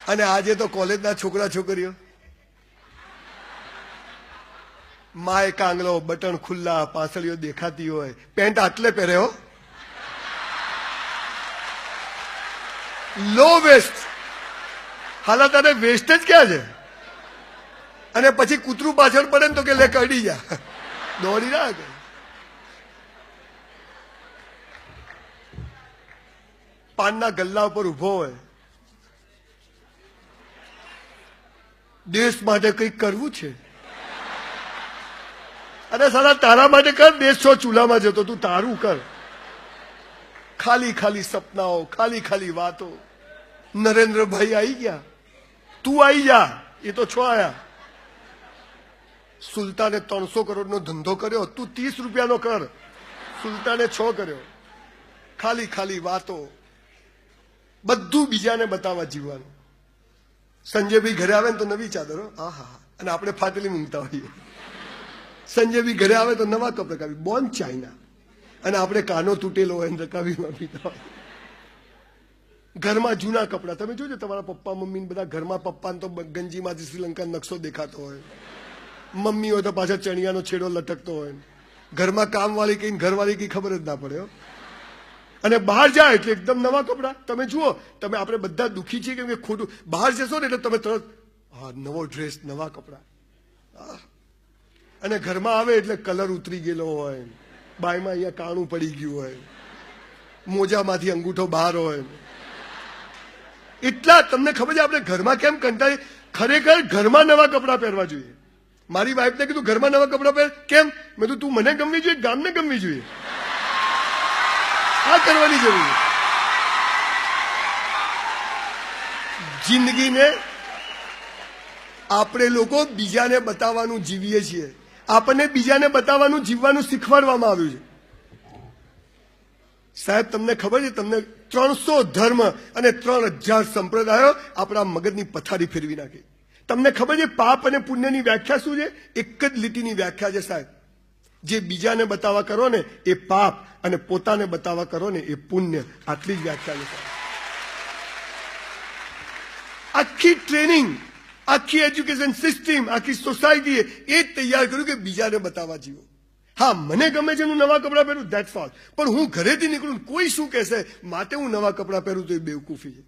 અને આજે તો કોલેજના છોકરા છોકરીઓ માય કાંગલો, બટન ખુલ્લા, પાસળીઓ દેખાતી હોય, પેન્ટ આટલે પહેરે હો, લો વેસ્ટ. હાલા તારે વેસ્ટ જ ક્યાં છે? અને પછી કૂતરું પાછળ પડે ને તો કે લે કડી જા, દોડી ના કે. પાનના ગલ્લા ઉપર ઉભો હોય, દેશ માટે કંઈક કરવું છે. અરે સાલા તારા માટે કર, દેશ છો ચૂલામાં જતો, તું તારું કર. ખાલી ખાલી સપનાઓ, ખાલી ખાલી વાતો. નરેન્દ્રભાઈ આવી ગયા, તું આવી જા, એ તો છો આયા. સુલતાને 300 કરોડનો ધંધો કર્યો, તું 30 રૂપિયાનો કર. સુલતાને 6 કર્યો. ખાલી ખાલી વાતો, બધું બીજાને બતાવવા જીવવાનું. સંજયભાઈ ઘરે આવે ને તો નવી ચાદરો, આહા, અને આપણે ફાટેલી મૂકતા હોઈએ. સંજયભાઈ ઘરે આવે તો નવા કપ રકાવી, બોન ચાઇના, અને આપણે કાનો તૂટેલો હોય ને રકાવીમાં પીતા હોય. ઘરમાં જૂના કપડા, તમે જોજો તમારા પપ્પા મમ્મી બધા ઘરમાં, પપ્પાને તો ગંજીમાંથી શ્રીલંકા નકશો દેખાતો હોય, મમ્મી હોય તો પાછા ચણિયાનો છેડો લટકતો હોય. ઘરમાં કામવાળી કઈ ઘરવાળી કઈ ખબર જ ના પડે. અને બહાર જાય એટલે એકદમ નવા કપડા. તમે જુઓ, તમે આપણે બધા દુઃખી છીએ કેમ કે ખોટું, બહાર જશો ને એટલે તમે તરત હા નવો ડ્રેસ, નવા કપડા. અને ઘરમાં આવે એટલે કલર ઉતરી ગયેલો હોય, બાયમાં અહીંયા કાણું પડી ગયું હોય, મોજામાંથી અંગૂઠો બહાર હોય. એટલા તમને ખબર છે આપણે ઘરમાં કેમ કંટાળી? ખરેખર ઘરમાં નવા કપડા પહેરવા જોઈએ. મારી વાઈફને કીધું ઘરમાં નવા કપડા પહેર. કેમ? મેં કીધું તું મને ગમવી જોઈએ, ગામને ગમવી જોઈએ. આ કરવાની જરૂર. જિંદગીને આપણે લોકો બીજાને બતાવવાનું જીવીએ છીએ. આપણને બીજાને બતાવવાનું જીવવાનું શીખવાડવામાં આવ્યું છે. સાહેબ તમને ખબર છે, તમને 300 ધર્મ અને 3000 સંપ્રદાયો આપણા મગજની પથારી ફેરવી નાખી. તમને ખબર છે પાપ અને પુણ્યની વ્યાખ્યા શું છે? એક જ લીટીની વ્યાખ્યા છે સાહેબ. જે બીજાને બતાવવા કરો ને એ પાપ, અને પોતાને બતાવવા કરો ને એ પુણ્ય. આટલી જ વ્યાખ્યા છે. આખી ટ્રેનિંગ, આખી એજ્યુકેશન સિસ્ટમ, આખી સોસાયટીએ એ જ તૈયાર કર્યું કે બીજાને બતાવવા જીવો. હા, મને ગમે છે હું નવા કપડાં પહેરું, ધેટ્સ ઓલ. પણ હું ઘરેથી નીકળું કોઈ શું કહેશે માટે હું નવા કપડાં પહેરું તો એ બેવકૂફી છે.